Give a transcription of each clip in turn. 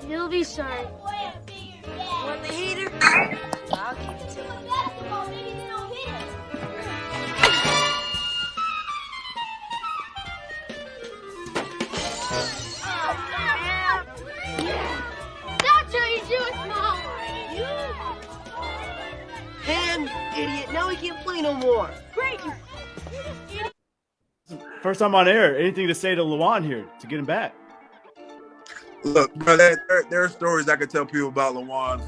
You'll be sorry. Want the heater? I'll give it to you. That's how you do it, Mom. Him, idiot. Now he can't play no more. Great. First time on air. Anything to say to Luan here to get him back? Look, bro, there are stories I could tell people about Luan,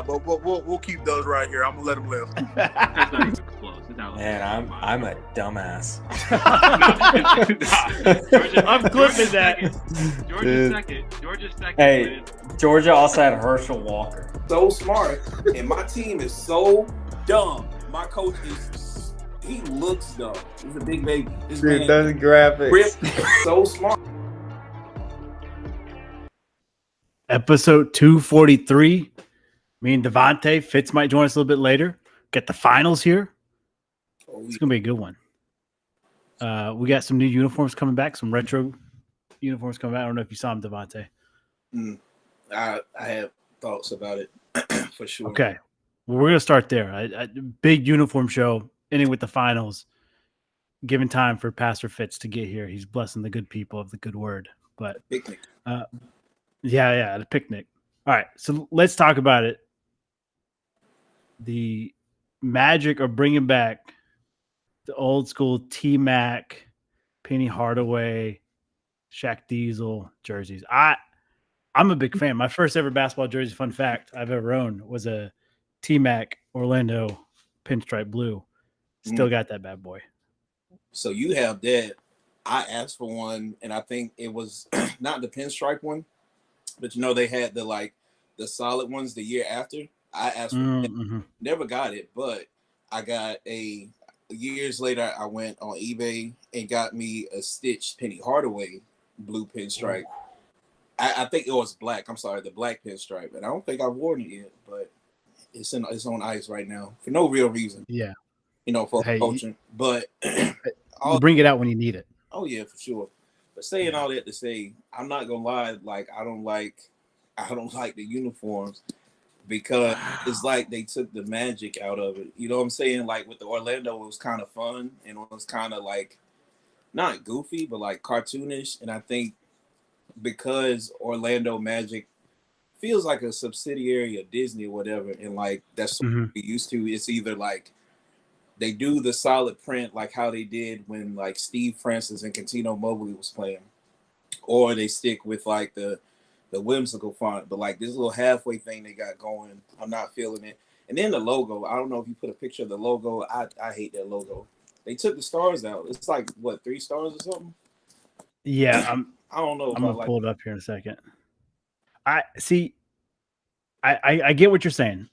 but we'll keep those right here. I'm gonna let him live. That's not even close. It's not Man, I'm a dumbass. I'm clipping that. Georgia's second. Hey, Georgia also had Herschel Walker. So smart, and my team is so dumb. My coach he looks dumb. He's a big baby. This man those graphics. Rip is so smart. Episode 243. Me and Devontae. Fitz might join us a little bit later. Get the finals here. It's gonna be a good one. We got some new uniforms coming back, some retro uniforms coming back. I don't know if you saw them, Devontae. I have thoughts about it for sure. Okay. Well, we're gonna start there. Big uniform show, ending with the finals. Giving time for Pastor Fitz to get here. He's blessing the good people of the good word. But Picnic. Yeah, the picnic. All right, so let's talk about it. The Magic are bringing back the old school T-Mac, Penny Hardaway, Shaq Diesel jerseys. I'm a big fan. My first ever basketball jersey, fun fact, I've ever owned was a T-Mac Orlando pinstripe blue. Still got that bad boy. So you have that. I asked for one, and I think it was not the pinstripe one, but they had the solid ones the year after. I asked for it, never got it, but I got years later, I went on eBay and got me a stitched Penny Hardaway blue pinstripe. I think it was black. I'm sorry, the black pinstripe. And I don't think I've worn it yet, but it's on ice right now for no real reason. Yeah. For coaching. But you bring it out when you need it. Oh, yeah, for sure. But saying all that to say, I'm not gonna lie, I don't like the uniforms because it's like they took the magic out of it. You know what I'm saying? Like with the Orlando, it was kind of fun and it was kind of not goofy, but cartoonish. And I think because Orlando Magic feels like a subsidiary of Disney or whatever, and that's what we used to. It's either they do the solid print like how they did when Steve Francis and Cantino Mobley was playing, or they stick with the whimsical font. But this little halfway thing they got going, I'm not feeling it. And then the logo, I don't know if you put a picture of the logo. I hate that logo. They took the stars out. It's 3 stars or something? Yeah, I don't know. I'm gonna pull it up here in a second. I get what you're saying.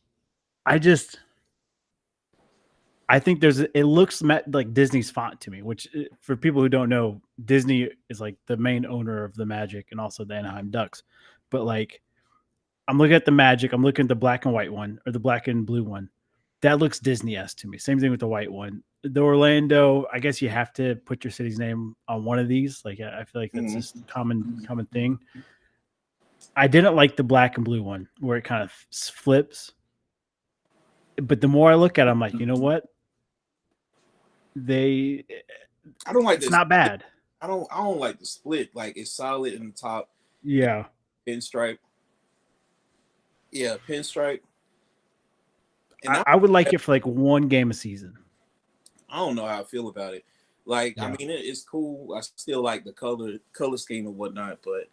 I think it looks like Disney's font to me, which for people who don't know, Disney is the main owner of the Magic and also the Anaheim Ducks. But I'm looking at the Magic, I'm looking at the black and white one or the black and blue one. That looks Disney-esque to me. Same thing with the white one. The Orlando, I guess you have to put your city's name on one of these. I feel like that's just a common thing. I didn't like the black and blue one where it kind of flips. But the more I look at it, I'm like, you know what? I don't like this. It's not bad. I don't like the split. It's solid in the top. Yeah. Pinstripe. Yeah, pinstripe. And I would like it for one game a season. I don't know how I feel about it. I mean, it's cool. I still like the color scheme and whatnot, but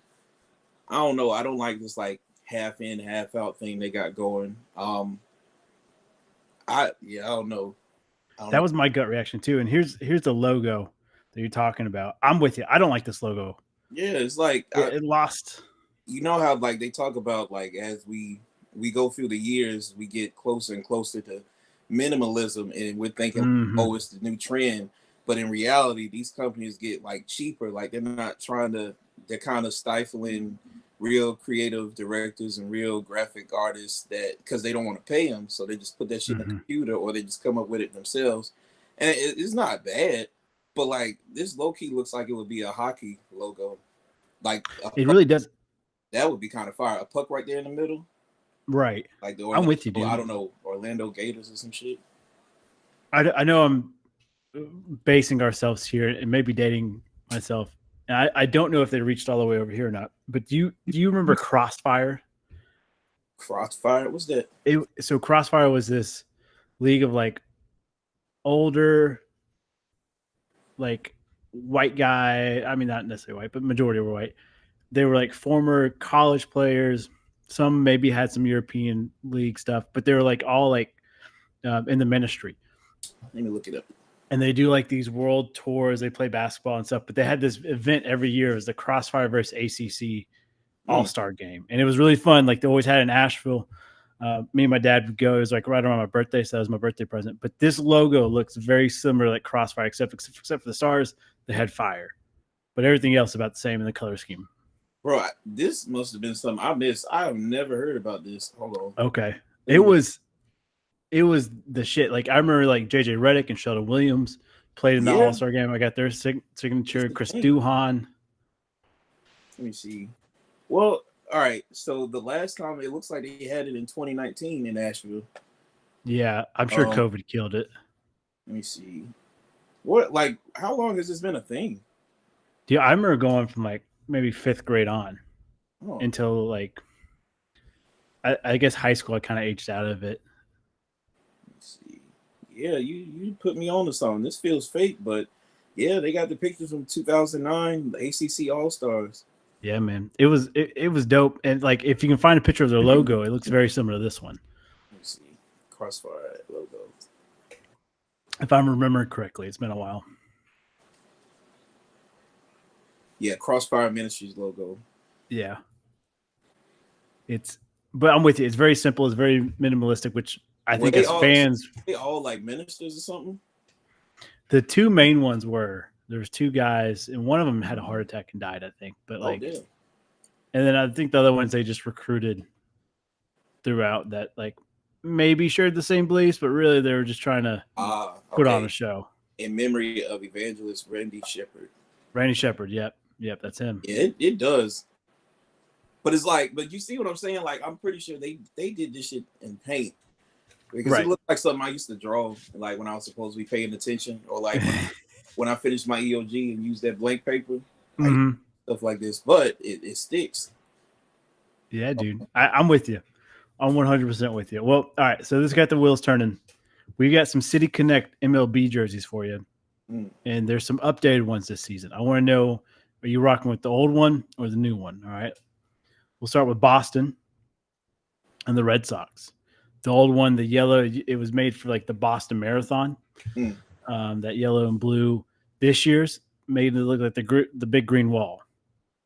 I don't know. I don't like this half in, half out thing they got going. I don't know. That was my gut reaction too. And here's the logo that you're talking about. I'm with you. I don't like this logo. Yeah, it's it lost. You know how they talk about as we go through the years, we get closer and closer to minimalism, and we're thinking, oh, it's the new trend. But in reality, these companies get cheaper. They're not trying to. They're kind of stifling real creative directors and real graphic artists because they don't want to pay them, so they just put that shit in the computer or they just come up with it themselves. And it's not bad, but this low key looks like it would be a hockey logo. It really does. That would be kind of fire. A puck right there in the middle, Right. like the I'm with you, dude. I don't know, Orlando Gators or some shit. I know I'm basing ourselves here and maybe dating myself. And I don't know if they reached all the way over here or not. But do you remember Crossfire? Crossfire, what's that? So Crossfire was this league of like older, like white guy. I mean, not necessarily white, but majority were white. They were like former college players. Some maybe had some European league stuff, but they were like all like in the ministry. Let me look it up. And they do like these world tours. They play basketball and stuff, but they had this event every year. It was the Crossfire versus ACC All-Star game. And it was really fun. Like they always had it in Asheville. Me and my dad would go. It was like right around my birthday. So that was my birthday present. But this logo looks very similar to like Crossfire, except for the stars, they had fire. But everything else about the same in the color scheme. Bro, this must have been something I missed. I have never heard about this. Hold on. Okay. It was the shit. Like I remember like JJ Redick and Sheldon Williams played in the All-Star game. I got their signature. Chris Duhon. Let me see. Well, all right. So the last time it looks like they had it in 2019 in Nashville. Yeah, I'm sure COVID killed it. Let me see. What, like, how long has this been a thing? Yeah, I remember going from like maybe 5th grade on until like I guess high school. I kind of aged out of it. Let's see. Yeah, you put me on to something. This feels fake, but yeah, they got the pictures from 2009, the ACC All-Stars. Yeah, man, it was dope. And like, if you can find a picture of their logo, it looks very similar to this one. Let me see. Crossfire logo. If I'm remembering correctly, it's been a while. Yeah, Crossfire Ministries logo. Yeah. But I'm with you. It's very simple. It's very minimalistic, which I think as fans, they all like ministers or something. The two main ones there's 2 guys, and one of them had a heart attack and died, I think. But like, and then I think the other ones they just recruited throughout that like maybe shared the same beliefs, but really they were just trying to put on a show. In memory of evangelist Randy Shepard. Randy Shepard, yep, that's him. Yeah, it does. But it's like, but you see what I'm saying? Like, I'm pretty sure they did this shit in paint. Because it looked like something I used to draw, like when I was supposed to be paying attention, or like when I finished my EOG and used that blank paper, like, stuff like this. But it sticks. Yeah, dude. I'm with you. I'm 100% with you. Well, all right. So this got the wheels turning. We got some City Connect MLB jerseys for you. And there's some updated ones this season. I want to know, are you rocking with the old one or the new one? All right. We'll start with Boston and the Red Sox. The old one, the yellow, it was made for like the Boston Marathon. That yellow and blue. This year's made it look like the big green wall.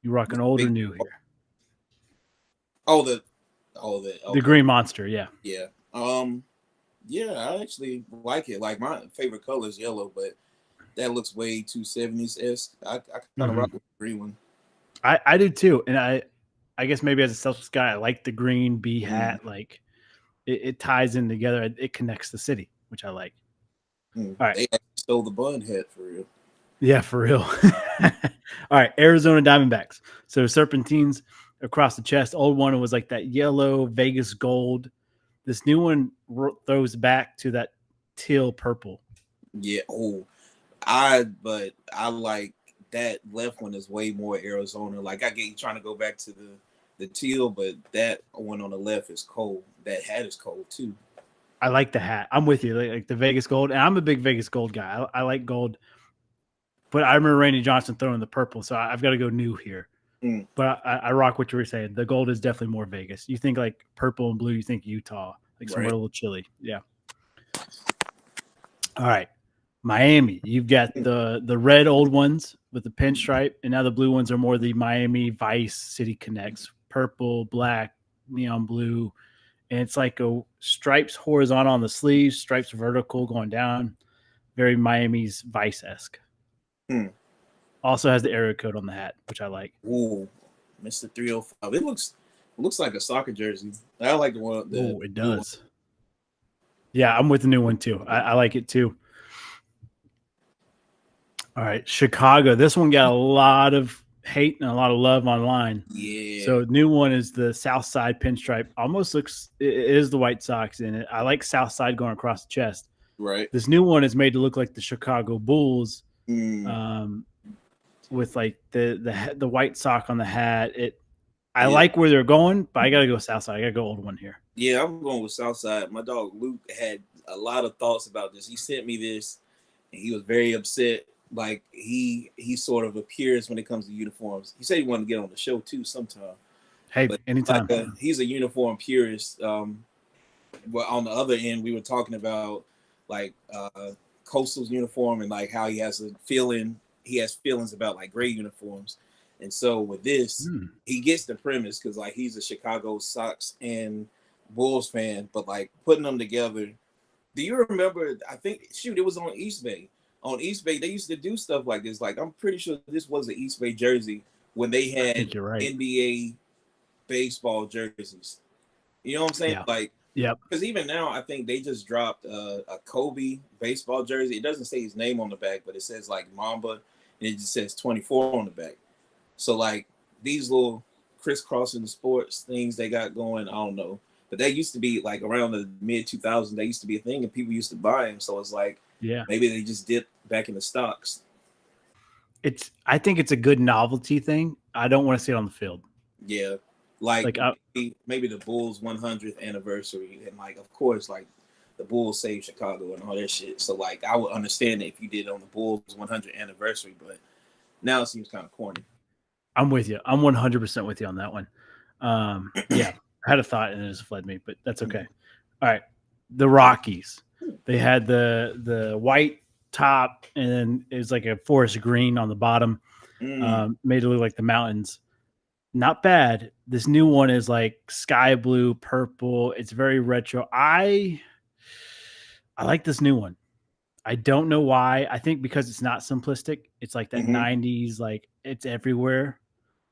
You rocking old or new here? The green monster, yeah. Yeah. Yeah, I actually like it. Like my favorite color is yellow, but that looks way too 70s-esque. I kind of rock with the green one. I do too. And I guess maybe as a selfish guy, I like the green bee hat. Like it ties in together. It connects the city, which I like. All right. They actually stole the bun hat for real. Yeah, for real. All right. Arizona Diamondbacks. So serpentines across the chest. Old one was like that yellow Vegas gold. This new one throws back to that teal purple. Yeah. But I like that left one is way more Arizona. Like I get you trying to go back to the teal, but that one on the left is cold. That hat is cold too. I like the hat. I'm with you. Like the Vegas gold. And I'm a big Vegas gold guy. I like gold. But I remember Randy Johnson throwing the purple, so I've got to go new here. But I rock what you were saying. The gold is definitely more Vegas. You think like purple and blue, you think Utah, like somewhere a little chilly. Yeah. All right. Miami. You've got the red old ones with the pinstripe, and now the blue ones are more the Miami Vice City Connects. Purple, black, neon blue. And it's like stripes horizontal on the sleeves, stripes vertical going down. Very Miami's Vice-esque. Also has the area code on the hat, which I like. Ooh, Mr. 305. It looks like a soccer jersey. I like the one. Oh, it does. Yeah, I'm with the new one too. I like it too. All right, Chicago. This one got a lot of hate and a lot of love online. Yeah. So new one is the South Side pinstripe. Almost looks it is the White Sox in it. I like South Side going across the chest. Right. This new one is made to look like the Chicago Bulls, Mm. with like the white sock on the hat. I like where they're going, but I gotta go South Side. I gotta go old one here. Yeah, I'm going with Southside. My dog Luke had a lot of thoughts about this. He sent me this, and he was very upset. Like he sort of a purist when it comes to uniforms. He said he wanted to get on the show too sometime. Hey, But anytime. he's a uniform purist. Well, on the other end, we were talking about like Coastal's uniform and like how he has a feeling. He has feelings about like gray uniforms, and so with this, he gets the premise because like he's a Chicago Sox and Bulls fan, but like putting them together. Do you remember? I think it was on East Bay. On East Bay, they used to do stuff like this. Like I'm pretty sure this was an East Bay jersey when they I had think you're right. NBA baseball jerseys. You know what I'm saying? Yeah. Like, Yep. because even now, I think they just dropped a Kobe baseball jersey. It doesn't say his name on the back, but it says like Mamba, and it just says 24 on the back. So like these little crisscrossing the sports things they got going, I don't know. But that used to be like around the mid 2000s. They used to be a thing, and people used to buy them. So it's like, Yeah. maybe they just dipped back in the stocks. I think it's a good novelty thing. I don't want to see it on the field. Yeah, like Like, maybe the Bulls 100th anniversary, and like of course like the Bulls saved Chicago and all that shit. So like I would understand it if you did it on the Bulls 100th anniversary, but now it seems kind of corny. I'm with you. I'm 100% with you on that one. Yeah, I had a thought and it just fled me, but that's okay. All right, the Rockies. They had the white top, and then it was like a forest green on the bottom, made it look like the mountains. Not bad. This new one is like sky blue, purple. It's very retro. I like this new one. I don't know why. I think because it's not simplistic. It's like that 90s, like it's everywhere.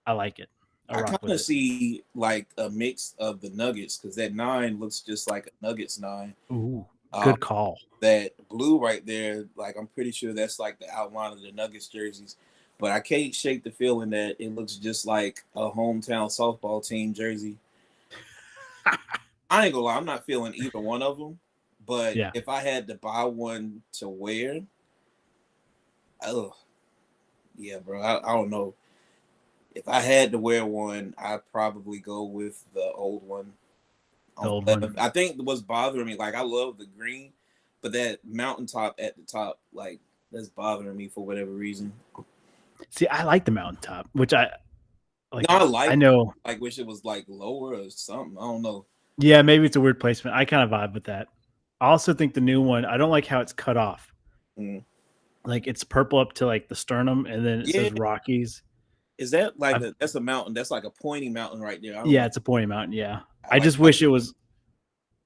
I like it. I kind of see like a mix of the Nuggets because that 9 looks just like a Nuggets 9. Ooh, good call. That blue right there, like I'm pretty sure that's like the outline of the Nuggets jerseys. But I can't shake the feeling that it looks just like a hometown softball team jersey. I ain't gonna lie, I'm not feeling either one of them. But if I had to buy one to wear, yeah, bro, I don't know. If I had to wear one, I'd probably go with the old one. The old one. I think what's bothering me, like I love the green, but that mountaintop at the top, like that's bothering me for whatever reason. See, I like the mountaintop, which I like. No, I know. Like wish it was like lower or something. I don't know. Yeah, maybe it's a weird placement. I kind of vibe with that. I also think the new one, I don't like how it's cut off. Like it's purple up to like the sternum, and then it says Rockies. Is that like that's a mountain? That's like a pointy mountain right there. Yeah, it's a pointy mountain. Yeah, I just wish it was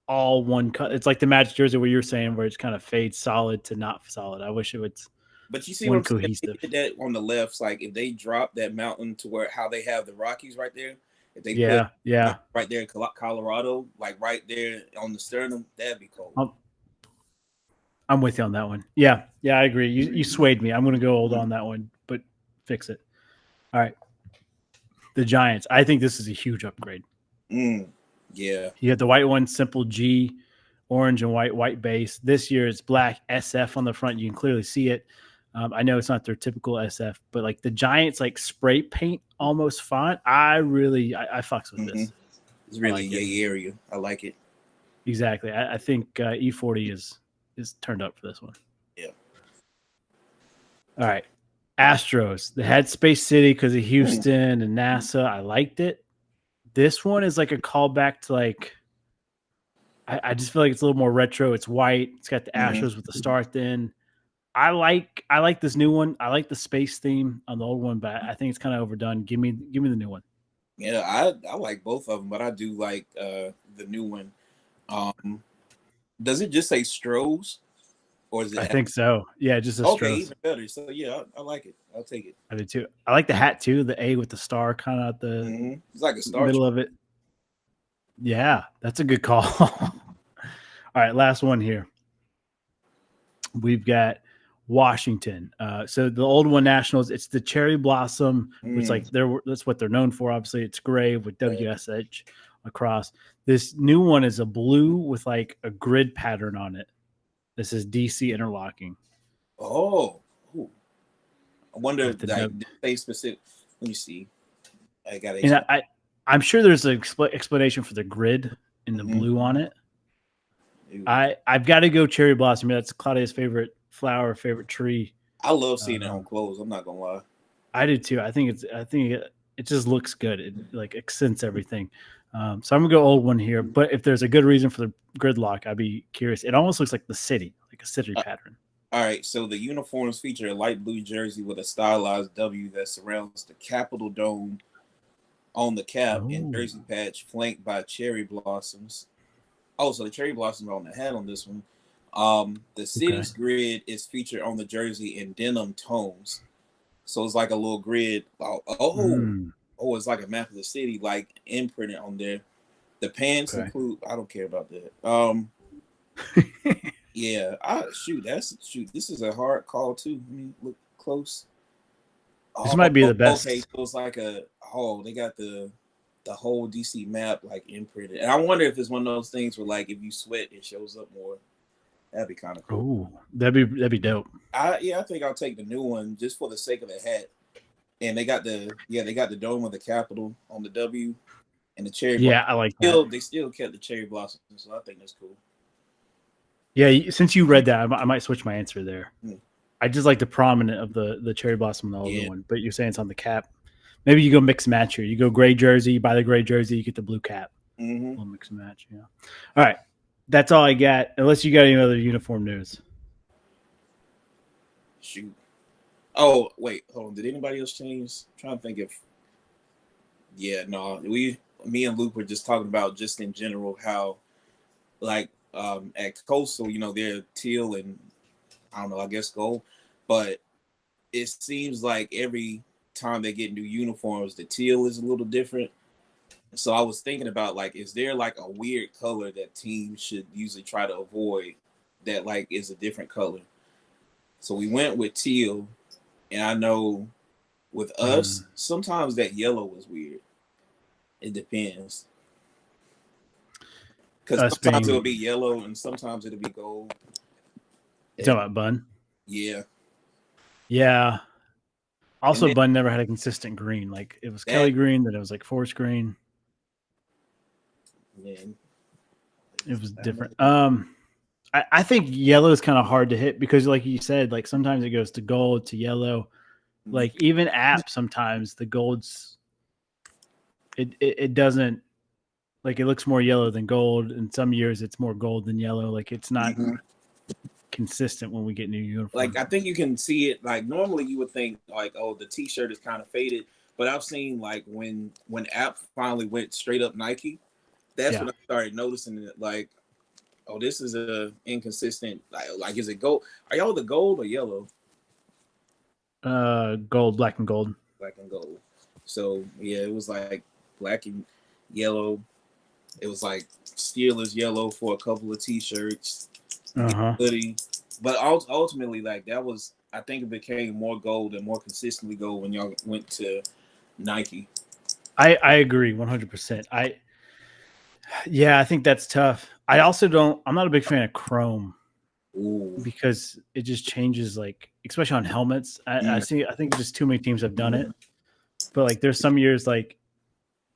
all one cut. It's like the Magic jersey where you're saying where it's kind of fades solid to not solid. I wish it would. But you see one what I'm cohesive. saying? That on the left, like if they drop that mountain to where how they have the Rockies right there, if they put right there in Colorado, like right there on the sternum, that'd be cool. I'm with you on that one. Yeah, I agree. You swayed me. I'm going to go old on that one, but fix it. All right. The Giants. I think this is a huge upgrade. Yeah. You have the white one, simple G, orange and white base. This year it's black SF on the front. You can clearly see it. I know it's not their typical SF, but like the Giants like spray paint almost font. I fucks with this. It's really yay area. I like it. Exactly. I think E40 is turned up for this one. Yeah. All right. Astros. They had Space City because of Houston and NASA. I liked it. This one is like a callback to like I just feel like it's a little more retro. It's white. It's got the Astros with the star at the end. I like this new one. I like the space theme on the old one, but I think it's kind of overdone. Give me the new one. Yeah, I like both of them, but I do like the new one. Does it just say Stros, or is it? I think so. Yeah, just a okay, Stros. Even better. So yeah, I like it. I'll take it. I do too. I like the hat too. The A with the star kind of at the it's like a star middle of it. Yeah, that's a good call. All right, last one here. We've got Washington. So the old one Nationals, it's the cherry blossom. It's like that's what they're known for. Obviously, it's gray with WSH across. This new one is a blue with like a grid pattern on it. This is DC Interlocking. Oh, ooh. I wonder if the like dub. they specific. Let me see. I got And I'm sure there's an explanation for the grid and the blue on it. I've got to go cherry blossom. That's Claudia's favorite flower, favorite tree. I love seeing it on clothes. I'm not gonna lie. I do too. I think it just looks good. It like accents everything. So I'm gonna go old one here. But if there's a good reason for the gridlock, I'd be curious. It almost looks like the city, like a city pattern. All right, so the uniforms feature a light blue jersey with a stylized W that surrounds the Capitol Dome on the cap and jersey patch, flanked by cherry blossoms. Oh, so the cherry blossoms are on the hat on this one. The city's grid is featured on the jersey in denim tones. So it's like a little grid. It's like a map of the city, like imprinted on there. The pants include. I don't care about that. Yeah. This is a hard call too. Let me look close. This might be the best. Okay, so it's like they got the whole DC map like imprinted, and I wonder if it's one of those things where like if you sweat, it shows up more. That'd be kind of cool. Ooh, that'd be dope. I think I'll take the new one just for the sake of the hat. And they got the dome of the Capitol on the W and the cherry. Yeah, I like that. They still kept the cherry blossoms, so I think that's cool. Yeah, since you read that, I might switch my answer there. I just like the prominent of the cherry blossom and the other one, but you're saying it's on the cap. Maybe you go mix match here. You go gray jersey, you buy the gray jersey, you get the blue cap. We'll mix and match. Yeah. All right, that's all I got. Unless you got any other uniform news. Shoot. Oh wait, hold on. Did anybody else change? I'm trying to think if. Yeah, no. Me and Luke were just talking about just in general how, like, at Coastal, they're teal and I don't know, I guess gold, but it seems like every time they get new uniforms, the teal is a little different. So I was thinking about like, is there like a weird color that teams should usually try to avoid that like is a different color? So we went with teal, and I know with us, sometimes that yellow was weird. It depends. Because sometimes it'll be yellow and sometimes it'll be gold. You talking about Bun? Yeah. Yeah. Also, Bun never had a consistent green. Like it was Kelly green, then it was like forest green. Man. It was different. I think yellow is kind of hard to hit because, like you said, like sometimes it goes to gold to yellow. Like even app, sometimes the gold's it doesn't like it looks more yellow than gold. In some years, it's more gold than yellow. Like it's not consistent when we get new uniforms. Like I think you can see it. Like normally you would think like, oh, the T-shirt is kind of faded, but I've seen like when app finally went straight up Nike, that's when I started noticing it. Like, oh, this is a inconsistent. Like is it gold? Are y'all the gold or yellow? Gold, black and gold. Black and gold. So yeah, it was like black and yellow. It was like Steelers yellow for a couple of T-shirts, hoodie. But ultimately, like that was, I think it became more gold and more consistently gold when y'all went to Nike. I agree 100%. I think that's tough. I'm not a big fan of chrome. Ooh. Because it just changes, like especially on helmets. I think just too many teams have done it. But like there's some years like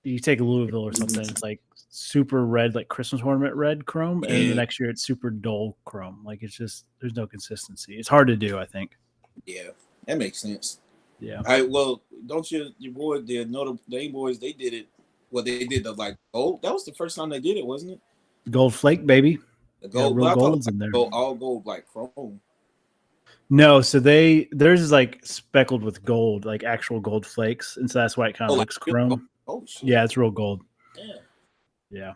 you take Louisville or something, it's like super red, like Christmas ornament red chrome, and the next year it's super dull chrome. Like it's just there's no consistency. It's hard to do, I think. Yeah, that makes sense. Yeah. All right, well, don't your boy the Notre Dame boys, they did it. Well, they did the like gold. That was the first time they did it, wasn't it? Gold flake, baby. The gold, real gold's in there. All gold like chrome. No, so theirs is like speckled with gold, like actual gold flakes, and so that's why it kind of looks like chrome. Oh shit. Yeah, it's real gold. Yeah.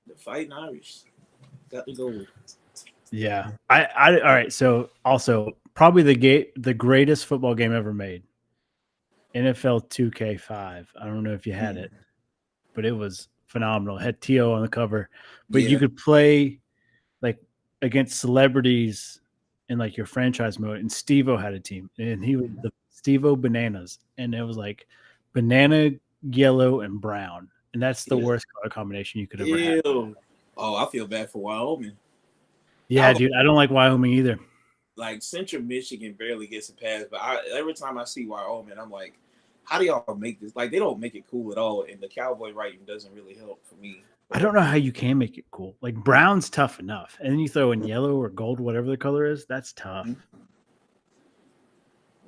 The Fighting Irish got the gold. Yeah. I all right. So also probably the greatest football game ever made. NFL 2K5. I don't know if you had it, but it was phenomenal. It had T.O. on the cover, but you could play like against celebrities in like your franchise mode, and Steve-O had a team, and he was the Steve-O Bananas, and it was like banana, yellow, and brown, and that's the worst color combination you could ever have. Ew. Oh, I feel bad for Wyoming. Yeah, dude, I don't like Wyoming either. Like Central Michigan barely gets a pass, but every time I see Wyoming, I'm like, how do y'all make this? Like, they don't make it cool at all, and the cowboy writing doesn't really help for me. I don't know how you can make it cool. Like brown's tough enough, and then you throw in yellow or gold, whatever the color is. That's tough.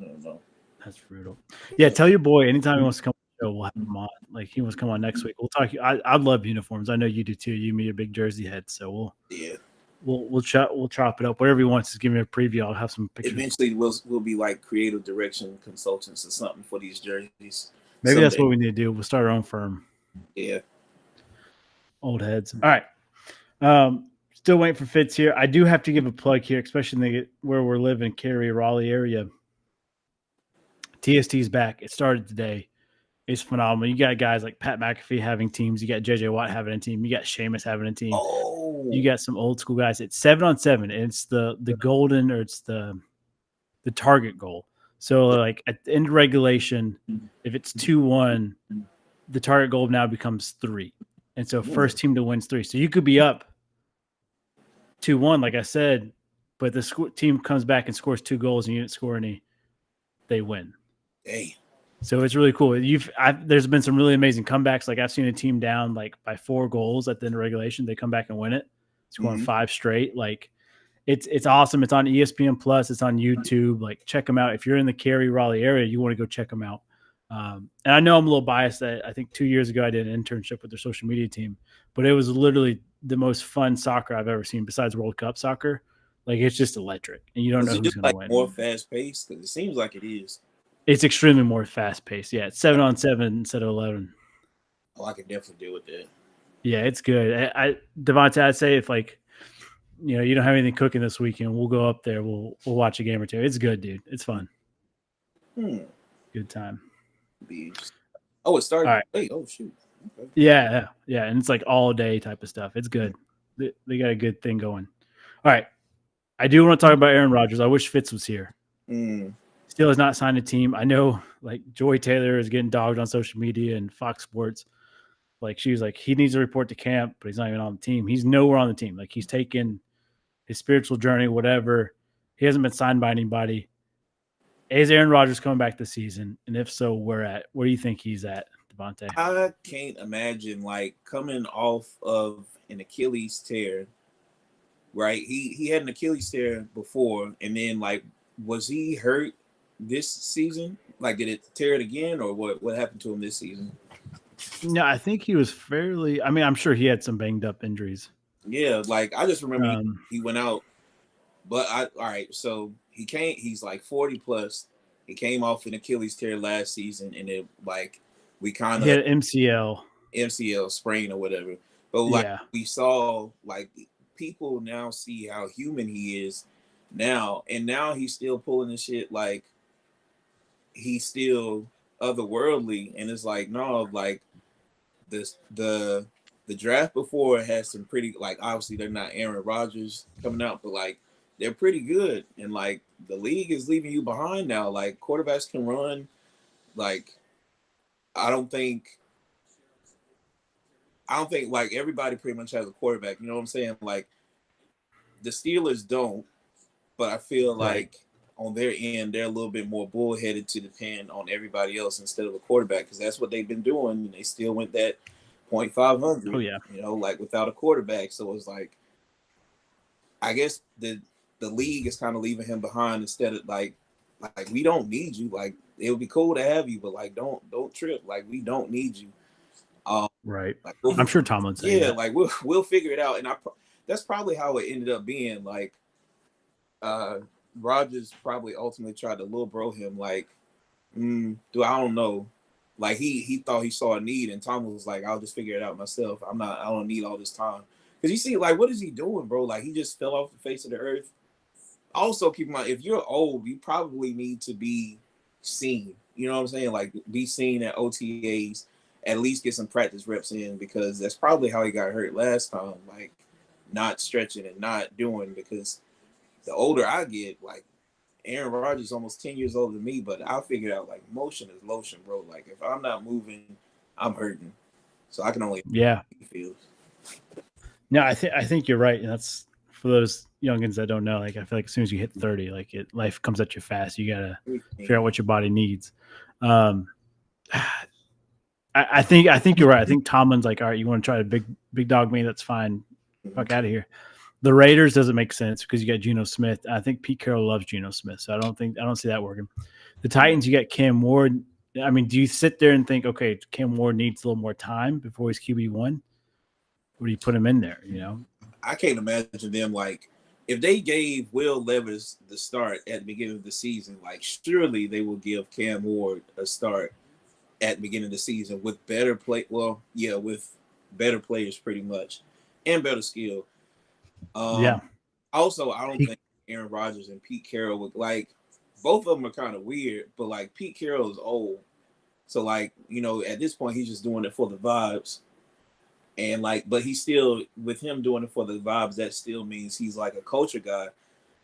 I don't know. That's brutal. Yeah, tell your boy anytime he wants to come on the show, we'll have him on. Like he wants to come on next week. We'll talk. I love uniforms. I know you do too. You and me are big jersey heads, so we'll chop it up. Whatever he wants, just give me a preview. I'll have some pictures. Eventually, we'll be like creative direction consultants or something for these jerseys. Maybe that's what we need to do. We'll start our own firm. Yeah. Old heads. All right. Still waiting for Fitz here. I do have to give a plug here, especially where we're living, Cary, Raleigh area. TST's back. It started today. It's phenomenal. You got guys like Pat McAfee having teams. You got JJ Watt having a team. You got Sheamus having a team. Oh. You got some old school guys. It's 7-on-7. And it's the golden, or it's the target goal. So like at the end of regulation, if it's 2-1, the target goal now becomes 3. And so first team to wins 3. So you could be up 2-1, like I said, but the team comes back and scores 2 goals and you didn't score any, they win. Hey. So it's really cool. There's been some really amazing comebacks. Like I've seen a team down like by 4 goals at the end of regulation. They come back and win it, scoring 5 straight. Like it's awesome. It's on ESPN Plus. It's on YouTube. Like check them out. If you're in the Cary, Raleigh area, you want to go check them out. And I know I'm a little biased that I think 2 years ago I did an internship with their social media team, but it was literally the most fun soccer I've ever seen besides World Cup soccer. Like it's just electric, and you don't know who's going to win. More fast paced because it seems like it is. It's extremely more fast paced. Yeah, it's 7-on-7 instead of 11. Oh, I can definitely deal with that. Yeah, it's good. Devontae, I'd say if like you don't have anything cooking this weekend, we'll go up there. We'll watch a game or two. It's good, dude. It's fun. Good time. Oh, it started. All right. Hey, oh shoot. Okay. Yeah, and it's like all day type of stuff. It's good. They got a good thing going. All right, I do want to talk about Aaron Rodgers. I wish Fitz was here. Still has not signed a team. I know, like Joy Taylor is getting dogged on social media and Fox Sports. Like she was like, he needs to report to camp, but he's not even on the team. He's nowhere on the team. Like he's taken his spiritual journey, whatever. He hasn't been signed by anybody. Is Aaron Rodgers coming back this season? And if so, where do you think he's at, Devontae? I can't imagine like coming off of an Achilles tear, right? He had an Achilles tear before, and then like, was he hurt this season? Like, did it tear it again, or what happened to him this season? No, I think he was fairly. I mean, I'm sure he had some banged up injuries. Yeah, like I just remember he went out, but all right, so he came. He's like 40 plus. He came off an Achilles tear last season, and it like we kind of had MCL sprain or whatever. But like we saw, like people now see how human he is now, and now he's still pulling the shit like he's still otherworldly, and it's like no, like this the draft before has some pretty, like obviously they're not Aaron Rodgers coming out, but like they're pretty good, and like the league is leaving you behind now. Like quarterbacks can run. Like I don't think like everybody pretty much has a quarterback. You know what I'm saying? Like the Steelers don't, but I feel like on their end they're a little bit more bullheaded to depend on everybody else instead of a quarterback, because that's what they've been doing, and they still went that .500. Oh yeah, like without a quarterback. So it's like I guess the league is kind of leaving him behind instead of like we don't need you. Like it would be cool to have you, but like don't trip. Like we don't need you. Right. Like, I'm sure Tomlin's saying that. Like we'll figure it out, and that's probably how it ended up being. Like Rodgers probably ultimately tried to little bro him. Like, I don't know. Like he thought he saw a need, and Tomlin was like, "I'll just figure it out myself. I don't need all this time." Because you see, like, what is he doing, bro? Like he just fell off the face of the earth. Also, keep in mind, if you're old, you probably need to be seen. You know what I'm saying? Like, be seen at OTAs, at least get some practice reps in, because that's probably how he got hurt last time. Like, not stretching and not doing, because the older I get, like Aaron Rodgers is almost 10 years older than me, but I figured out like motion is lotion, bro. Like if I'm not moving, I'm hurting. So I can only feel. No, I think you're right, and that's for those youngins that don't know. Like I feel like as soon as you hit 30, like life comes at you fast. You gotta figure out what your body needs. I think you're right. I think Tomlin's like, all right, you want to try to big dog me? That's fine. Fuck out of here. The Raiders doesn't make sense because you got Geno Smith. I think Pete Carroll loves Geno Smith, so I don't see that working. The Titans, you got Cam Ward. I mean, do you sit there and think, okay, Cam Ward needs a little more time before he's QB1? Or do you put him in there? You know, I can't imagine them like if they gave Will Levis the start at the beginning of the season. Like surely they will give Cam Ward a start at the beginning of the season with better play. Well, yeah, with better players pretty much and better skill. Also, I don't think Aaron Rodgers and Pete Carroll would like. Both of them are kind of weird, but like Pete Carroll is old, so like at this point he's just doing it for the vibes, and like, but he's still with him doing it for the vibes. That still means he's like a culture guy.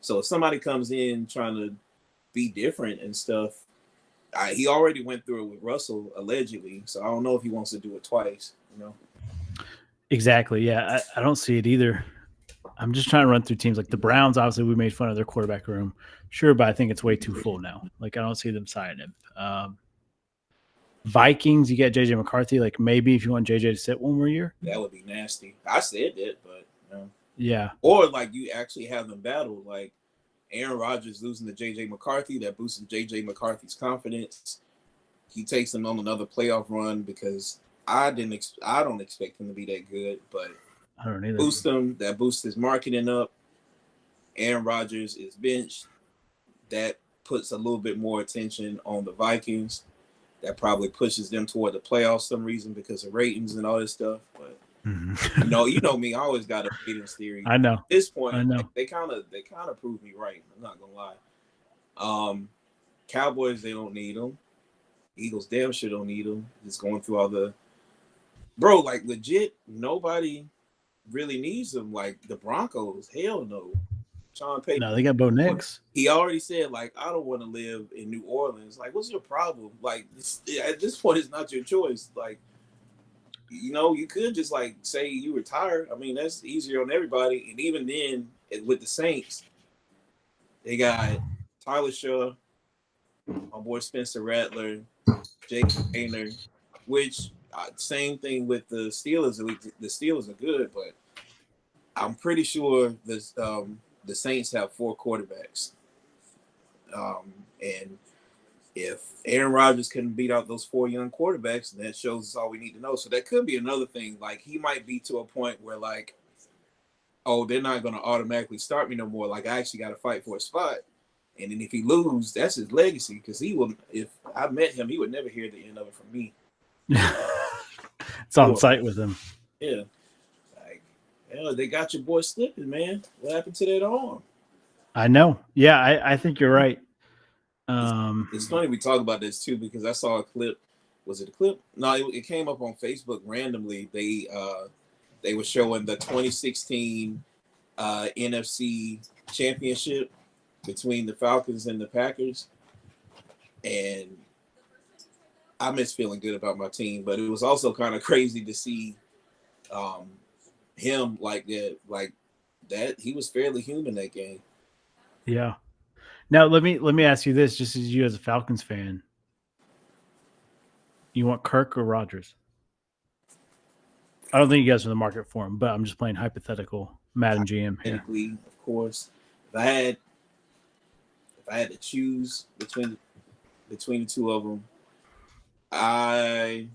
So if somebody comes in trying to be different and stuff, he already went through it with Russell allegedly, so I don't know if he wants to do it twice. Exactly. Yeah, I don't see it either. I'm just trying to run through teams like the Browns. Obviously, we made fun of their quarterback room, sure, but I think it's way too full now. Like I don't see them signing him. Vikings, you get JJ McCarthy. Like maybe if you want JJ to sit one more year, that would be nasty. I said that, but yeah. Or like you actually have them battle, like Aaron Rodgers losing to JJ McCarthy. That boosted JJ McCarthy's confidence. He takes them on another playoff run because I don't expect him to be that good, but. I don't either. Boost him. That boosts his marketing up. Aaron Rodgers is benched. That puts a little bit more attention on the Vikings. That probably pushes them toward the playoffs some reason because of ratings and all this stuff. But you know me, I always got a ratings theory. I know. At this point, I know. like, they kind of proved me right. I'm not gonna lie. Cowboys, they don't need them. Eagles, damn sure don't need them. Just going through all the like legit nobody really needs them. Like the Broncos, hell no. Sean Payton. No, they got Bo Nix. He already said, like, I don't want to live in New Orleans. Like, what's your problem? Like, at this point, it's not your choice. Like, you could just like say you retire. I mean, that's easier on everybody. And even then, with the Saints, they got Tyler Shaw, my boy Spencer Rattler, Jake Hayner, which same thing with the Steelers. The Steelers are good, but I'm pretty sure the Saints have 4 quarterbacks. And if Aaron Rodgers can beat out those 4 young quarterbacks, that shows us all we need to know. So that could be another thing. Like he might be to a point where like, oh, they're not going to automatically start me no more. Like I actually got to fight for a spot. And then if he loses, that's his legacy because he will. If I met him, he would never hear the end of it from me. It's on site with him. Yeah. They got your boy slipping, man. What happened to that arm? I know. Yeah, I think you're right. It's funny we talk about this too because I saw a clip. Was it a clip? No, it came up on Facebook randomly. They were showing the 2016 NFC Championship between the Falcons and the Packers, and I miss feeling good about my team. But it was also kind of crazy to see him like that. He was fairly human that game. Yeah. Now let me ask you this, just as you as a Falcons fan, you want Kirk or Rodgers? I don't think you guys are in the market for him, but I'm just playing hypothetical Madden GM here. Of course, if I had to choose between the two of them, I'd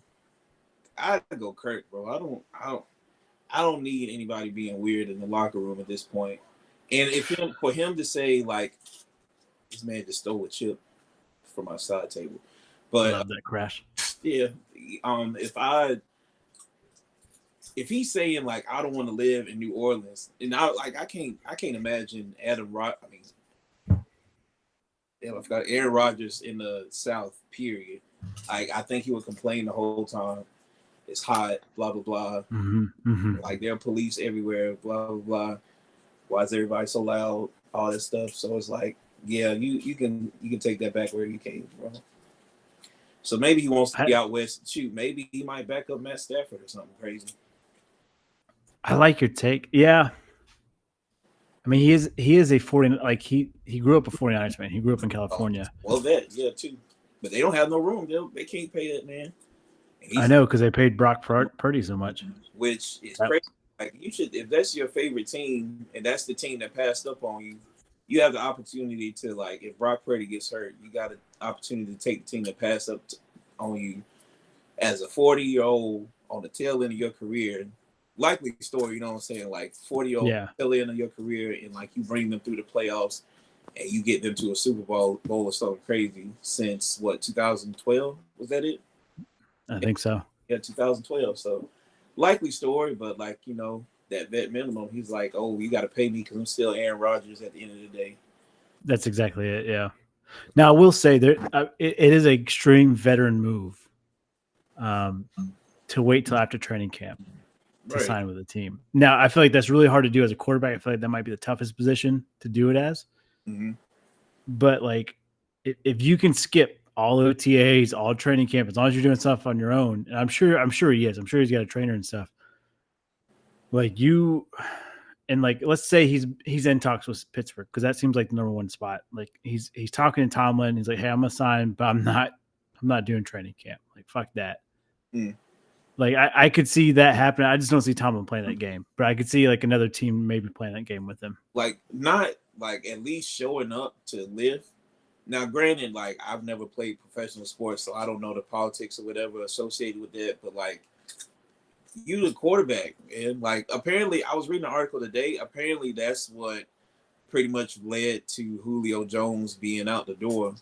go Kirk, bro. I don't need anybody being weird in the locker room at this point. And for him to say like, this man just stole a chip from my side table, but I love that crash. Yeah, if he's saying like I don't want to live in New Orleans, and I can't imagine Adam Rod. I mean, I've got Aaron Rodgers in the South. Period. I think he would complain the whole time. It's hot, blah blah blah. Mm-hmm, mm-hmm. Like there are police everywhere, blah blah blah. Why is everybody so loud? all that stuff. So it's like, yeah, you can take that back where you came from. So maybe he wants to be out west. Shoot, maybe he might back up Matt Stafford or something crazy. I like your take. Yeah. I mean, he is a 40, like he grew up a 49ers fan. He grew up in California. Well, too. But they don't have no room. They can't pay that man. I know, because they paid Brock Purdy so much. Which is crazy. Like, you should, if that's your favorite team and that's the team that passed up on you, you have the opportunity to, like, if Brock Purdy gets hurt, you got an opportunity to take the team that passed up on you as a 40-year-old on the tail end of your career. Likely story, you know what I'm saying? Like 40-year-old tail end of your career, and like you bring them through the playoffs and you get them to a Super Bowl or something crazy since what, 2012? Was that it? I think so. Yeah, 2012. So likely story, but like, you know, that vet minimum, he's like, oh, you got to pay me because I'm still Aaron Rodgers at the end of the day. That's exactly it. Yeah. Now I will say there, it is an extreme veteran move to wait till after training camp to sign with a team. Now I feel like that's really hard to do as a quarterback. I feel like that might be the toughest position to do it as. Mm-hmm. But like, if you can skip all OTAs, all training camp, as long as you're doing stuff on your own, and I'm sure he is. I'm sure he's got a trainer and stuff. Like you, and like, let's say he's in talks with Pittsburgh because that seems like the number one spot. Like he's talking to Tomlin. He's like, hey, I'm gonna sign, but I'm not doing training camp. Like fuck that. Mm. Like I could see that happen. I just don't see Tomlin playing that game, but I could see like another team maybe playing that game with him. Like not like at least showing up to live. Now, granted, like I've never played professional sports, so I don't know the politics or whatever associated with that. But like, you the quarterback, and like apparently, I was reading an article today. Apparently, that's what pretty much led to Julio Jones being out the door,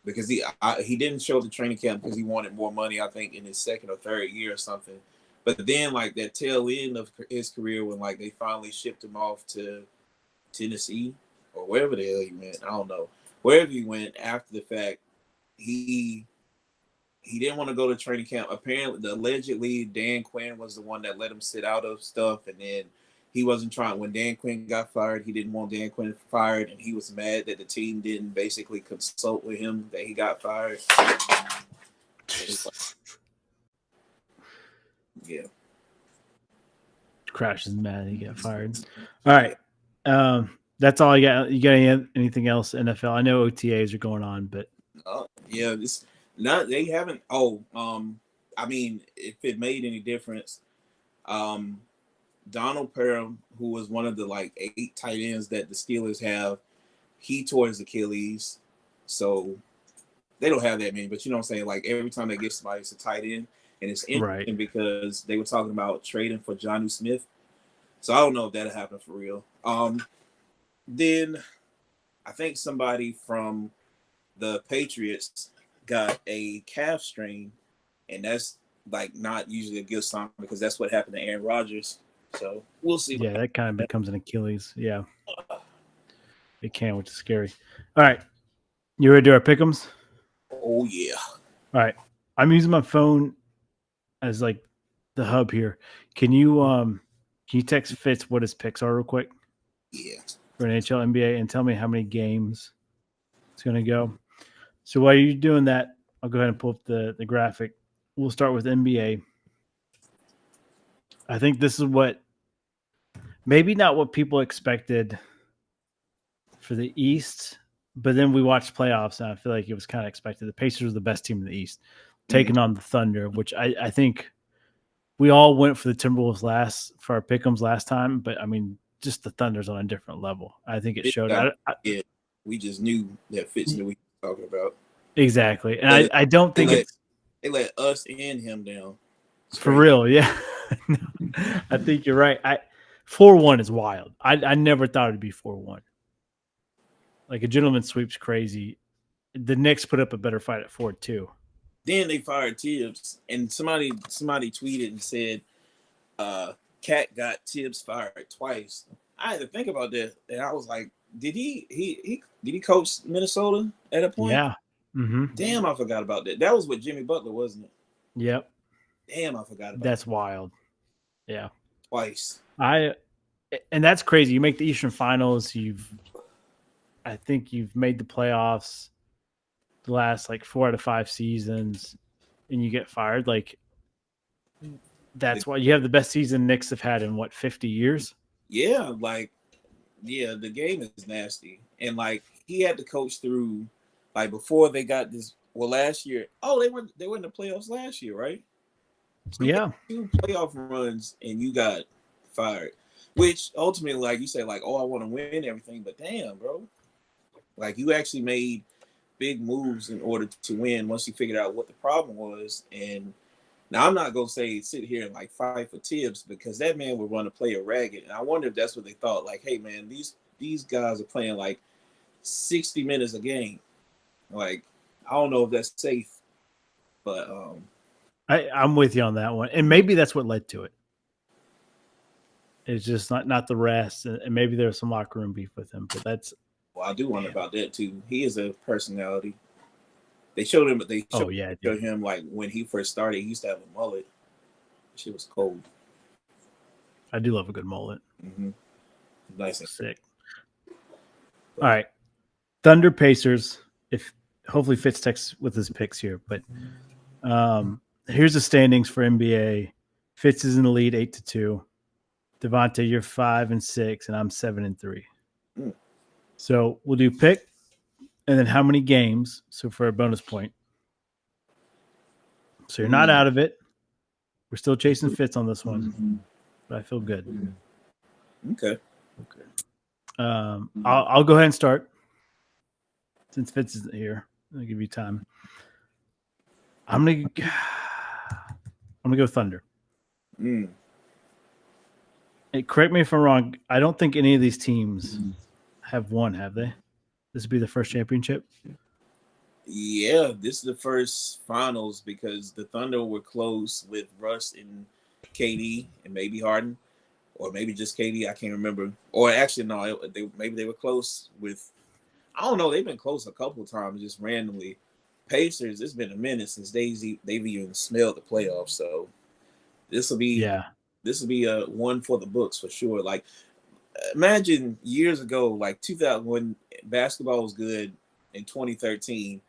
because he didn't show up to training camp because he wanted more money. I think in his second or third year or something. But then, like that tail end of his career, when like they finally shipped him off to Tennessee. Or wherever the hell he went, I don't know. Wherever he went after the fact, he didn't want to go to training camp. Apparently, allegedly, Dan Quinn was the one that let him sit out of stuff, and then he wasn't trying. When Dan Quinn got fired, he didn't want Dan Quinn fired, and he was mad that the team didn't basically consult with him that he got fired. Yeah. Crash is mad he got fired. All right. That's all I got. You got anything else, NFL? I know OTAs are going on, but yeah, it's not. They haven't. I mean, if it made any difference, Donald Parham, who was one of the like 8 tight ends that the Steelers have, he tore his Achilles, so they don't have that many. But you know what I'm saying? Like every time they get somebody, it's a tight end, and it's interesting because they were talking about trading for Jonnu Smith. So I don't know if that'll happen for real. Then I think somebody from the Patriots got a calf strain, and that's like not usually a good sign because that's what happened to Aaron Rodgers. So we'll see. Yeah, that kind of becomes an Achilles. Yeah, it can, which is scary. All right, you ready to do our pick'ems? Oh yeah. All right, I'm using my phone as like the hub here. Can you text Fitz what his picks are real quick? Yeah. For NHL, NBA, and tell me how many games it's going to go. So while you're doing that, I'll go ahead and pull up the graphic. We'll start with NBA. I think this is maybe not what people expected for the East, but then we watched playoffs, and I feel like it was kind of expected. The Pacers were the best team in the East, taking on the Thunder, which I think we all went for the Timberwolves for our pick'ems last time, but I mean, just the Thunder's on a different level. I think it showed. We just knew that Fitz knew what he was talking about. Exactly, and I don't think they let us and him down. For real, yeah. I think you're right. 4-1 is wild. I never thought it'd be 4-1. Like a gentleman sweep's crazy. The Knicks put up a better fight at 4-2. Then they fired Tibbs, and somebody tweeted and said, Cat got Tibbs fired twice. I had to think about that, and I was like, did he coach Minnesota at a point? Yeah. Mm-hmm. Damn, I forgot about that. That was with Jimmy Butler, wasn't it? Yep. Damn, I forgot about That's wild. Yeah. Twice. and that's crazy. You make the Eastern Finals. I think you've made the playoffs the last like 4 out of 5 seasons, and you get fired. Like that's why you have the best season Knicks have had in 50 years. Yeah, the game is nasty, and like he had to coach through, like before they got this. Well, last year, they were in the playoffs last year, right? Yeah, 2 playoff runs, and you got fired. Which ultimately, like you say, like, I want to win everything, but damn, bro, like you actually made big moves in order to win once you figured out what the problem was. And now I'm not gonna sit here and like fight for Tibbs because that man would run a player ragged. And I wonder if that's what they thought. Like, hey man, these guys are playing like 60 minutes a game. Like, I don't know if that's safe, but I'm with you on that one, and maybe that's what led to it. It's just not the rest, and maybe there's some locker room beef with him. But that's I do wonder about that too. He is a personality. They showed him, showed him like when he first started. He used to have a mullet. She was cold. I do love a good mullet. Mm-hmm. Nice and sick. All right, Thunder Pacers. If hopefully Fitz texts with his picks here, but here's the standings for NBA. Fitz is in the lead 8-2. Devontae, you're 5-6, and I'm 7-3. Mm. So we'll do pick, and then how many games. So for a bonus point. So you're not out of it. We're still chasing Fitz on this one, but I feel good. Okay. I'll go ahead and start since Fitz isn't here. I'll give you time. I'm gonna go Thunder. Mm. Hey, correct me if I'm wrong. I don't think any of these teams have won, have they? This would be the first championship. Yeah, this is the first finals because the Thunder were close with Russ and KD and maybe Harden, or maybe just KD. I can't remember. Or actually, no, maybe they were close with. I don't know. They've been close a couple of times, just randomly. Pacers. It's been a minute since they've even smelled the playoffs. So this will be a one for the books for sure. Like imagine years ago, like 2000 when basketball was good in 2013.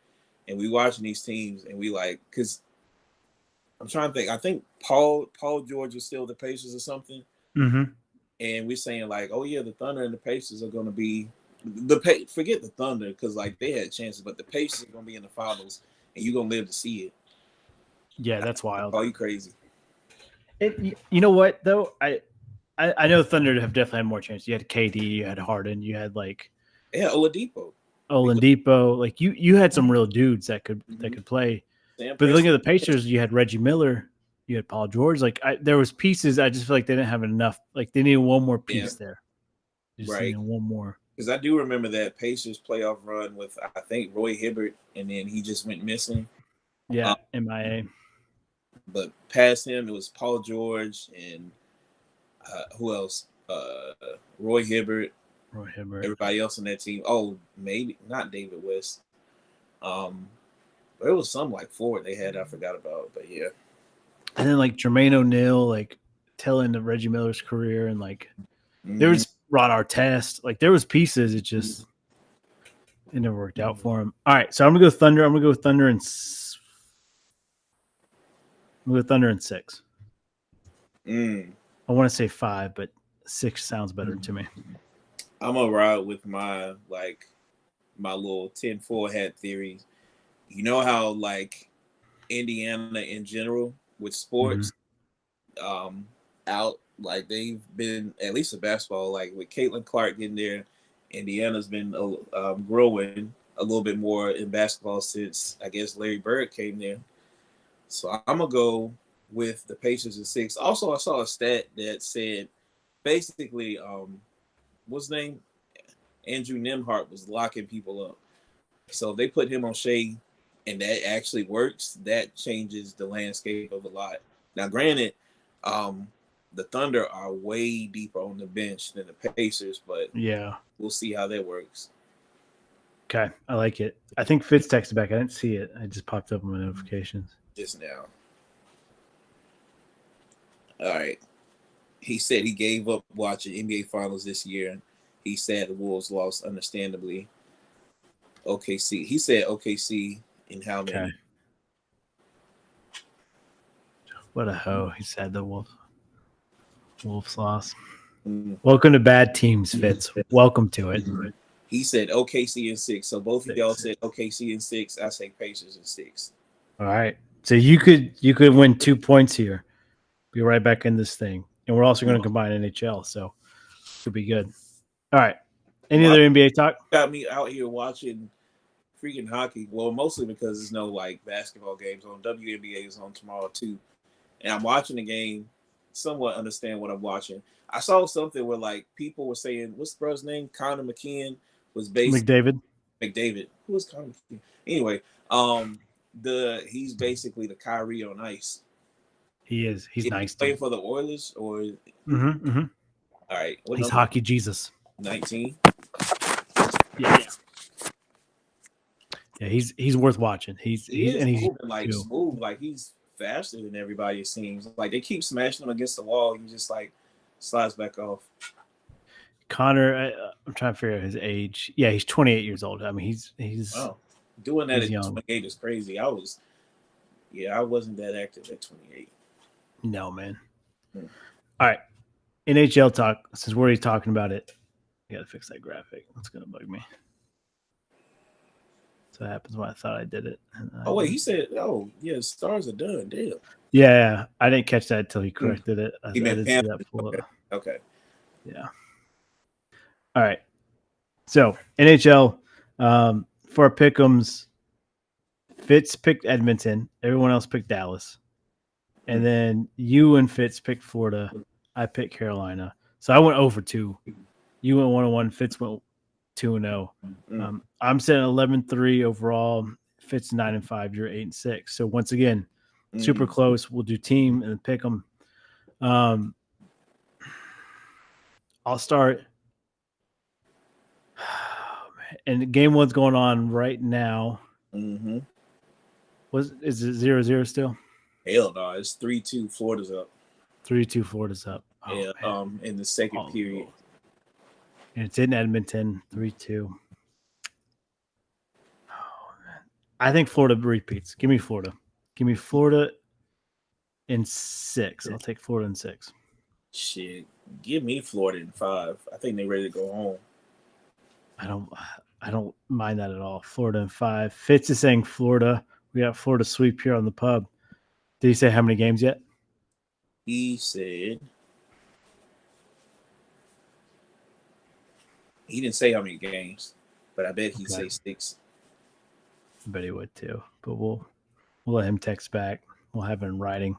And we watching these teams, and we like, because I'm trying to think. I think Paul George was still the Pacers or something, and we're saying like, oh yeah, the Thunder and the Pacers are going to be forget the Thunder because like they had chances, but the Pacers are going to be in the finals, and you're going to live to see it. Yeah, that's wild. Oh, you crazy? You know what though? I know Thunder have definitely had more chances. You had KD, you had Harden, you had like Oladipo. Like you had some real dudes that could play. But look at the Pacers, you had Reggie Miller, you had Paul George. Like there was pieces. I just feel like they didn't have enough. Like they needed one more piece there. Right, one more. Because I do remember that Pacers playoff run with I think Roy Hibbert, and then he just went missing. Yeah, MIA. But past him, it was Paul George and who else? Roy Hibbert. Everybody else on that team. Oh, maybe not David West. But it was some like forward they had I forgot about. But yeah. And then like Jermaine O'Neal, like tail end of Reggie Miller's career, and like there was Ron Artest. Like there was pieces. It just it never worked out for him. All right, so I'm gonna go Thunder. I'm gonna go Thunder and 6. I want to say 5, but 6 sounds better to me. I'm gonna ride with my little 10-4 hat theory. You know how like Indiana in general with sports, out like they've been at least in basketball, like with Caitlin Clark getting there, Indiana's been growing a little bit more in basketball since I guess Larry Bird came there. So I'm gonna go with the Pacers at 6. Also, I saw a stat that said basically, what's his name? Andrew Nembhard was locking people up. So if they put him on Shea and that actually works, that changes the landscape of a lot. Now, granted, the Thunder are way deeper on the bench than the Pacers, but yeah, we'll see how that works. Okay, I like it. I think Fitz texted back. I didn't see it. It just popped up on my notifications. Just now. All right. he said he gave up watching NBA Finals this year. He said the Wolves lost, understandably. OKC. He said OKC in how many? Okay. What a hoe. He said the Wolves lost. Welcome to bad teams, Fitz. Welcome to it. He said OKC in 6. So both of y'all said OKC in 6. I say Pacers in 6. All right. So you could win 2 points here. Be right back in this thing. And we're also going to combine NHL, so should be good. All right. Any other NBA talk? Got me out here watching freaking hockey. Well, mostly because there's no like basketball games on. WNBA is on tomorrow too. And I'm watching the game, somewhat understand what I'm watching. I saw something where like people were saying, what's the brother's name? Connor McKeon was based McDavid. Who was Connor McKeon? Anyway, he's basically the Kyrie on ice. He is. He's nice. Playing for the Oilers or All right. He's hockey Jesus. 19. Yeah. Yeah, he's worth watching. He's moving like smooth, like he's faster than everybody. It seems like they keep smashing him against the wall. He just like slides back off. Connor, I'm trying to figure out his age. Yeah, he's 28 years old. I mean, he's doing that at young. 28 is crazy. I wasn't that active at 28. No, man. All right, NHL talk. Since we're already talking about it, I gotta fix that graphic. That's gonna bug me. So it happens when I thought I did it. Wait, he said, stars are done. Damn. Yeah, I didn't catch that until he corrected it. He meant that okay. Yeah. All right. So NHL, for our pick'ems, Fitz picked Edmonton. Everyone else picked Dallas. And then you and Fitz picked Florida. I picked Carolina. So I went over 2. You went 1-1. Fitz went 2-0. I'm sitting 11-3 overall. Fitz 9-5. You're 8-6. So once again, super close. We'll do team and pick them. I'll start. And game 1's going on right now. Mm-hmm. Is it 0-0 still? Hell no, it's 3-2. Florida's up. 3-2. Florida's up. In the second period. And it's in Edmonton. 3-2. Oh, man. I think Florida repeats. Give me Florida. Give me Florida in 6. I'll take Florida in 6. Shit. Give me Florida in 5. I think they're ready to go home. I don't mind that at all. Florida in 5. Fitz is saying Florida. We got Florida sweep here on the pub. Did he say how many games yet? He said he didn't say how many games, but I bet he'd say 6. I bet he would too. But we'll let him text back. We'll have it in writing.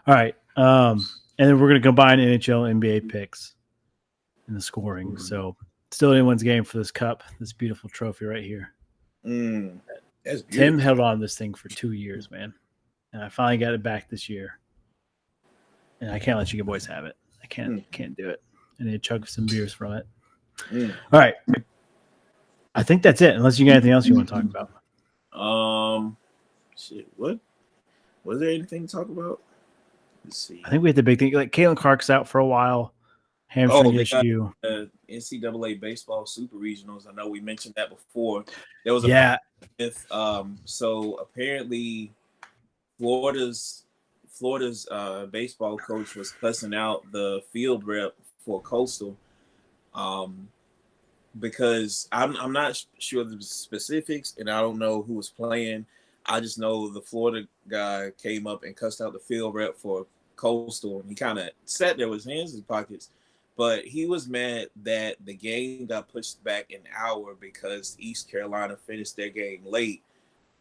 All right. And then we're gonna combine NHL NBA picks in the scoring. So still anyone's game for this cup, this beautiful trophy right here. That's Tim held on to this thing for 2 years, man. And I finally got it back this year. And I can't let you boys have it. I can't do it. I need to chug some beers from it. All right. I think that's it, unless you got anything else you want to talk about. Shit, what? Was there anything to talk about? Let's see. I think we had the big thing. Like, Caitlin Clark's out for a while. Hamstring issue. NCAA baseball super regionals. I know we mentioned that before. There was so apparently Florida's baseball coach was cussing out the field rep for Coastal, because I'm not sure the specifics and I don't know who was playing. I just know the Florida guy came up and cussed out the field rep for Coastal, and he kind of sat there with his hands in his pockets. But he was mad that the game got pushed back an hour because East Carolina finished their game late.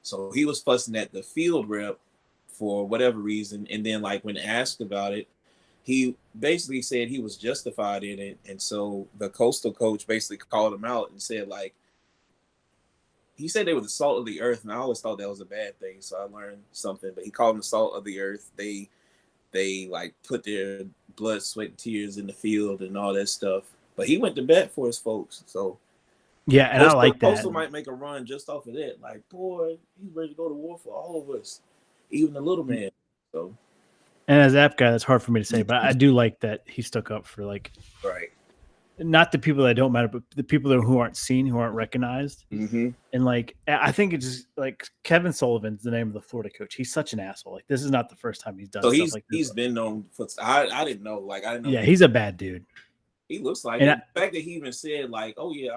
So he was fussing at the field rep for whatever reason. And then, like, when asked about it, he basically said he was justified in it. And so the Coastal coach basically called him out and said, like, he said they were the salt of the earth. And I always thought that was a bad thing. So I learned something. But he called them the salt of the earth. They like put their blood, sweat, and tears in the field and all that stuff. But he went to bat for his folks. So yeah, and I like that. Coastal might make a run just off of that. Like, boy, he's ready to go to war for all of us, even the little man. So And as app guy, that's hard for me to say, but I do like that he stuck up for like Right. not the people that don't matter, but the people who aren't seen, who aren't recognized. Mm-hmm. And like, I think it's just like Kevin Sullivan's the name of the Florida coach. He's such an asshole. Like, this is not the first time he's done So stuff like this. he's been known for. I didn't know. Like, I didn't know. Yeah, he's a bad dude. He looks like And it. The fact that he even said like, "Oh yeah,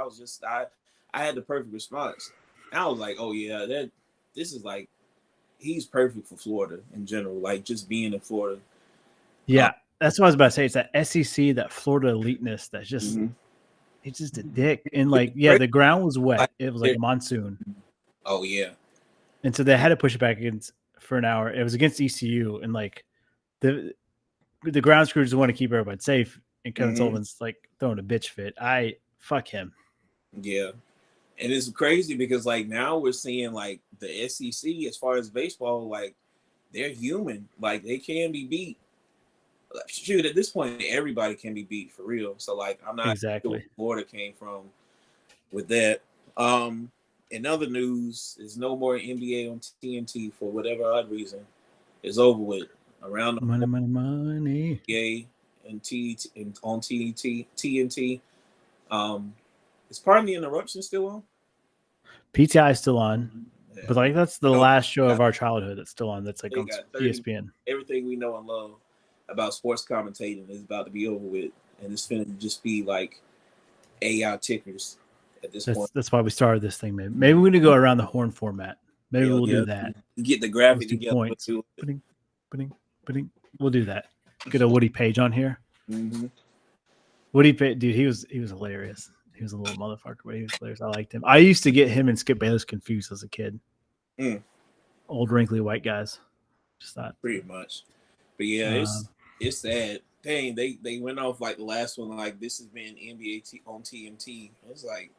I had the perfect response." And I was like, "Oh yeah, this is like, he's perfect for Florida in general. Like just being in Florida." Yeah, that's what I was about to say. It's that SEC, that Florida eliteness that's just Mhm. he's just a dick. And like, yeah, the ground was wet. It was like a monsoon. Oh yeah. And so they had to push it back against for an hour. It was against ECU, and like the ground crew just want to keep everybody safe. And Kevin Sullivan's like throwing a bitch fit. Fuck him. Yeah. And it's crazy because like now we're seeing like the SEC as far as baseball, like they're human. Like they can be beat. Shoot, at this point, everybody can be beat for real. So like I'm not Exactly sure where Florida came from with that. In other news, there's no more NBA on TNT for whatever odd reason. It's over with. Around the money. NBA and on TNT. Is Pardon the Interruption still on? PTI is still on, Yeah. but like that's the last show of our childhood that's still on. That's like They on got 30 ESPN. Everything we know and love about sports commentating is about to be over with, and it's going to just be like AI tickers at this point. That's why we started this thing. Maybe we need to go around the horn format. Maybe we'll do that. Get the graphic Let's do together. points. We'll do that. Get a Woody Page on here. Mm-hmm. Woody Page, dude, he was hilarious. He was a little motherfucker, but he was hilarious. I liked him. I used to get him and Skip Bayless confused as a kid. Old wrinkly white guys. Just thought pretty much. But yeah, it's sad. Dang, they went off like the last one. Like this has been NBA on TNT. It's like,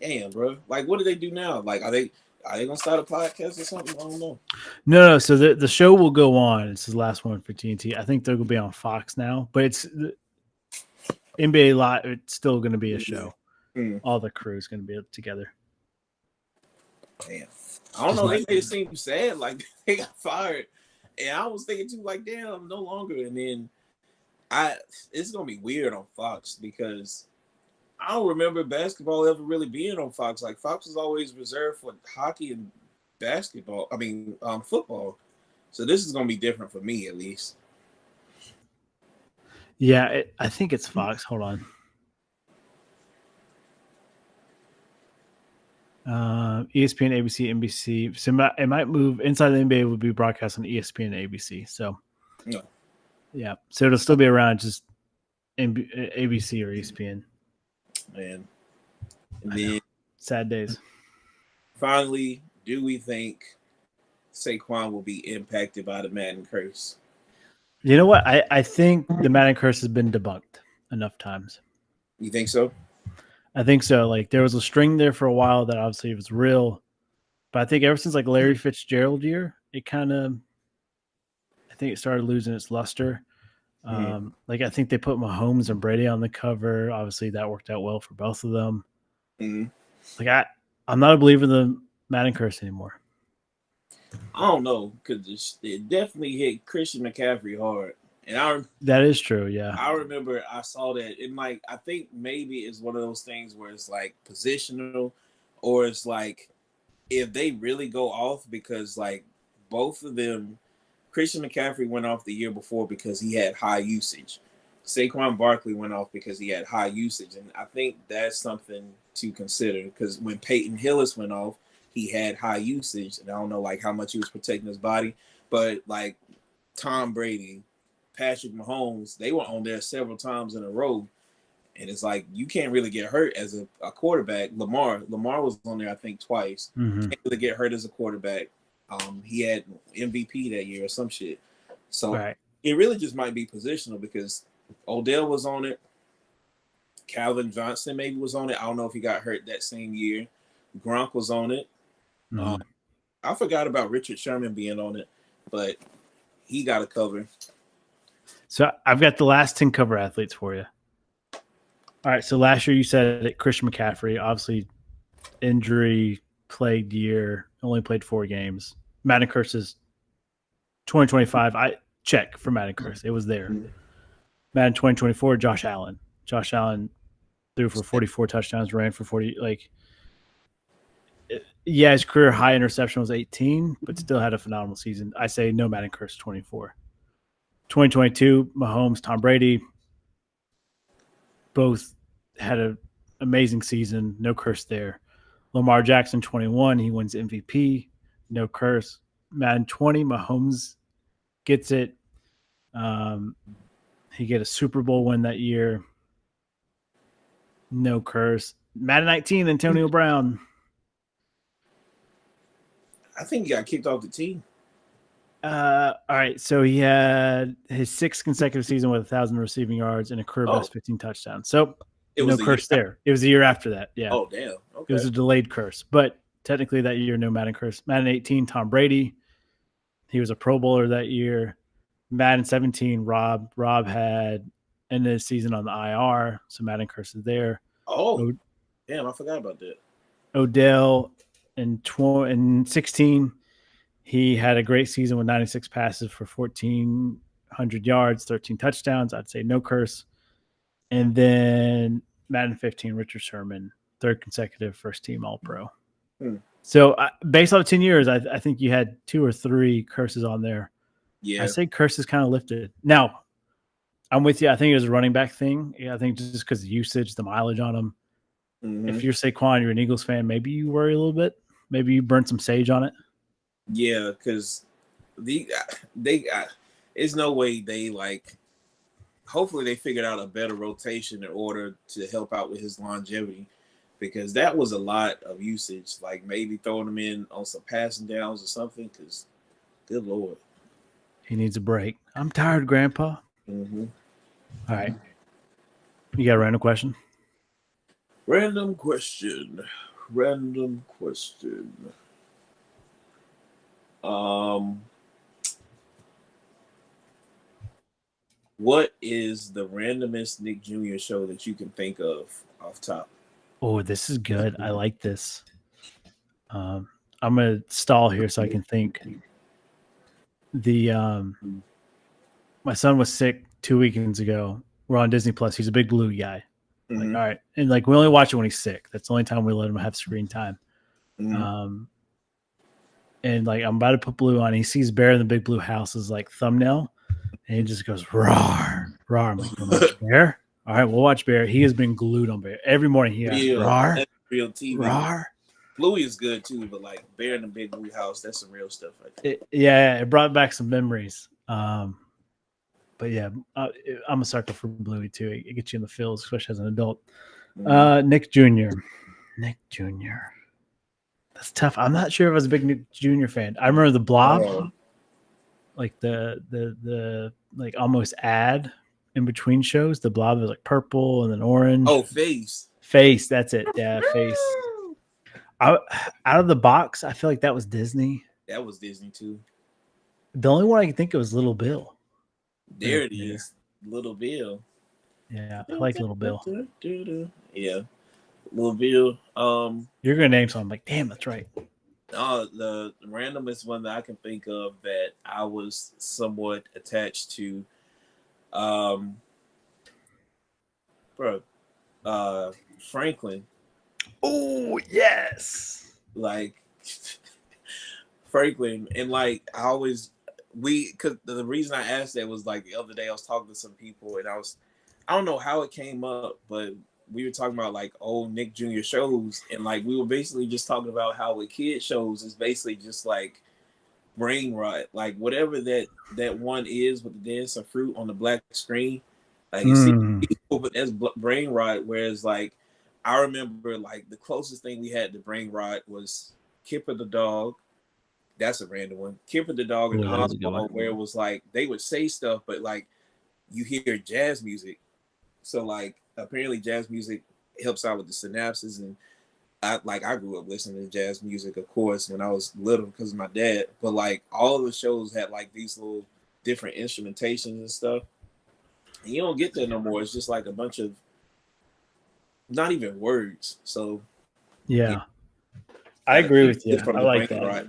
damn, bro. Like, what do they do now? Like, are they gonna start a podcast or something? I don't know. No. So the show will go on. It's the last one for TNT. I think they're gonna be on Fox now, but it's NBA Live. It's still gonna be a show. All the crew is gonna be together. Damn. I don't know. They made it seem sad, like they got fired, and I was thinking too, like, damn, no longer. And then it's gonna be weird on Fox because I don't remember basketball ever really being on Fox. Like Fox was always reserved for hockey and basketball. I mean, football. So this is gonna be different for me, at least. Yeah, I think it's Fox. Hold on. ESPN, ABC, NBC. So it might move. Inside the NBA would be broadcast on ESPN and ABC. So, yeah. So it'll still be around, just ABC or ESPN. Man, and then sad days. Finally, do we think Saquon will be impacted by the Madden curse? You know what? I think the Madden curse has been debunked enough times. You think so? I think so. Like there was a string there for a while that obviously was real, but I think ever since like Larry Fitzgerald year, it kind of, I think it started losing its luster. Like I think they put Mahomes and Brady on the cover. Obviously that worked out well for both of them. Like I'm not a believer in the Madden curse anymore. I don't know, because it definitely hit Christian McCaffrey hard. And that is true, yeah. I remember I saw that. And like I think maybe it's one of those things where it's like positional, or it's like if they really go off, because like both of them, Christian McCaffrey went off the year before because he had high usage. Saquon Barkley went off because he had high usage. And I think that's something to consider, because when Peyton Hillis went off, he had high usage. And I don't know like how much he was protecting his body, but like Tom Brady, Patrick Mahomes, they were on there several times in a row. And it's like, you can't really get hurt as a quarterback. Lamar was on there, I think, twice. Can't really get hurt as a quarterback. He had MVP that year or some shit. So It really just might be positional, because Odell was on it. Calvin Johnson maybe was on it. I don't know if he got hurt that same year. Gronk was on it. I forgot about Richard Sherman being on it, but he got a cover. So I've got the last 10 cover athletes for you. All right. So last year you said that Christian McCaffrey, obviously injury plagued year, only played 4 games. Madden curses 2025. check for Madden curse. It was there. Madden 2024, Josh Allen. Josh Allen threw for 44 touchdowns, ran for 40. Like, yeah, his career high interception was 18, but still had a phenomenal season. I say no Madden curse 24. 2022, Mahomes, Tom Brady, both had an amazing season. No curse there. Lamar Jackson, 21, he wins MVP. No curse. Madden 20, Mahomes gets it. He get a Super Bowl win that year. No curse. Madden 19, Antonio Brown. I think he got kicked off the team. All right, so he had his 6th consecutive season with 1,000 receiving yards and a career best 15 touchdowns. So no curse there. It was the year after that. Yeah. Oh, damn. Okay. It was a delayed curse, but technically that year, no Madden curse. Madden 18, Tom Brady. He was a Pro Bowler that year. Madden 17, Rob had ended his season on the IR, so Madden curse is there. Oh, damn, I forgot about that. Odell in 16, he had a great season with 96 passes for 1,400 yards, 13 touchdowns. I'd say no curse. And then Madden 15, Richard Sherman, 3rd consecutive first-team All-Pro. So based on 10 years, I think you had 2 or 3 curses on there. Yeah. I say curses kind of lifted. Now, I'm with you. I think it was a running back thing. Yeah, I think just because of usage, the mileage on them. If you're Saquon, you're an Eagles fan, maybe you worry a little bit. Maybe you burn some sage on it. Yeah, because they there's no way they like. Hopefully, they figured out a better rotation in order to help out with his longevity, because that was a lot of usage. Like maybe throwing him in on some passing downs or something. Because, good lord, he needs a break. I'm tired, Grandpa. All right, you got a random question? Random question. What is the randomest Nick Jr. show that you can think of off top? Oh, this is good. I like this. I'm gonna stall here so I can think. My son was sick 2 weekends ago. We're on Disney Plus. He's a big Blue guy. Like, all right, and like we only watch it when he's sick. That's the only time we let him have screen time. And like I'm about to put Blue on. He sees Bear in the Big Blue House's like thumbnail, and he just goes roar, roar. I'm like, we'll watch Bear. All right, we'll watch Bear. He has been glued on Bear every morning. He has roar, real TV. Roar. Bluey is good too, but like Bear in the Big Blue House, that's some real stuff. It brought back some memories. But yeah, I'm a sucker for Bluey too. It gets you in the feels, especially as an adult. Nick Jr. That's tough. I'm not sure if I was a big Nick Jr. fan. I remember the Blob, like the like almost ad in between shows. The Blob was like purple and then orange. Oh, Face. That's it. Yeah, Face. Out of the box, I feel like that was Disney. That was Disney too. The only one I can think of was Little Bill. There it is, Little Bill. Yeah, I like Little Bill. Yeah, Little Bill. You're gonna name something. I'm like, damn, that's right. The randomest one that I can think of that I was somewhat attached to, Franklin. Oh yes, like Franklin, and like because the reason I asked that was like the other day I was talking to some people and I don't know how it came up, but we were talking about like old Nick Jr. shows, and like we were basically just talking about how with kid shows is basically just like brain rot, like whatever that one is with the dance of fruit on the black screen, like you see people, but that's brain rot. Whereas like I remember like the closest thing we had to brain rot was Kipper the dog. That's a random one. Kipper the dog and Oswald, where it was like they would say stuff, but like you hear jazz music. So like apparently jazz music helps out with the synapses, and I grew up listening to jazz music, of course, when I was little because of my dad. But like all of the shows had like these little different instrumentations and stuff. And you don't get that no more. It's just like a bunch of not even words. So yeah. I agree with you. I like that.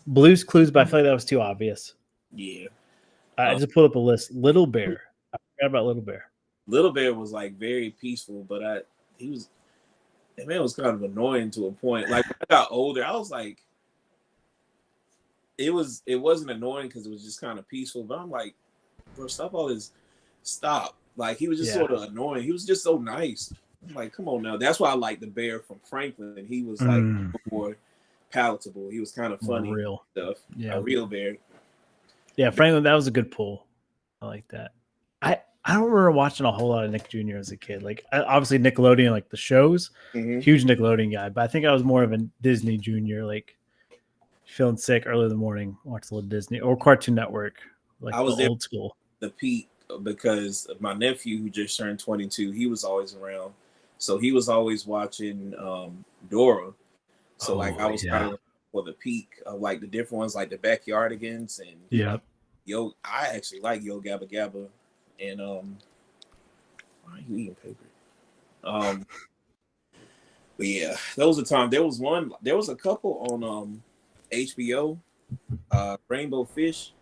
Blue's Clues, but I feel like that was too obvious. Yeah. I just pulled up a list. Little Bear. I forgot about Little Bear. Little Bear was like very peaceful, but that man was kind of annoying to a point. Like when I got older, I was like, it wasn't annoying because it was just kind of peaceful. But I'm like, bro, stop all this. Stop. Like he was just sort of annoying. He was just so nice. I'm like, come on now. That's why I like the Bear from Franklin. He was like more palatable. He was kind of funny Real stuff. Yeah, A real bear. Yeah, Franklin, that was a good pull. I like that. I don't remember watching a whole lot of Nick Jr. as a kid. Like obviously Nickelodeon, like the shows, huge Nickelodeon guy. But I think I was more of a Disney Jr. Like feeling sick early in the morning, watch a little Disney or Cartoon Network. Like I was the old school. The peak because my nephew who just turned 22, he was always around, so he was always watching Dora. So like I was kind of for the peak of like the different ones, like the Backyardigans and I actually like Yo Gabba Gabba. And why are you eating paper? But yeah, those are time. There was a couple on HBO, Rainbow Fish.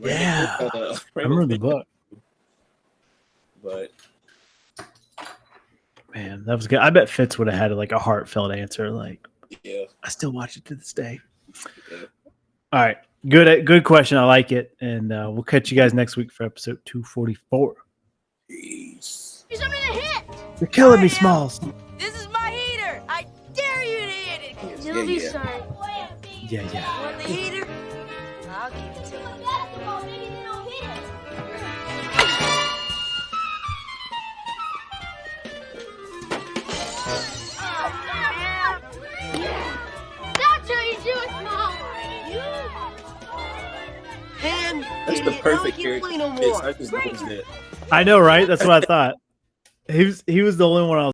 I remember the book. But man, that was good. I bet Fitz would have had like a heartfelt answer. Like, I still watch it to this day. Yeah. All right. Good question. I like it. And we'll catch you guys next week for episode 244. Peace. He's under the hit. You're killing me, Smalls. This is my heater. I dare you to hit it. You'll be sorry. Yeah. Want the heater? I'll give it to you. That's how you do it, Mom. Hand, That's the perfect character. no I just noticed that. I know, right? That's what I thought. He was the only one I was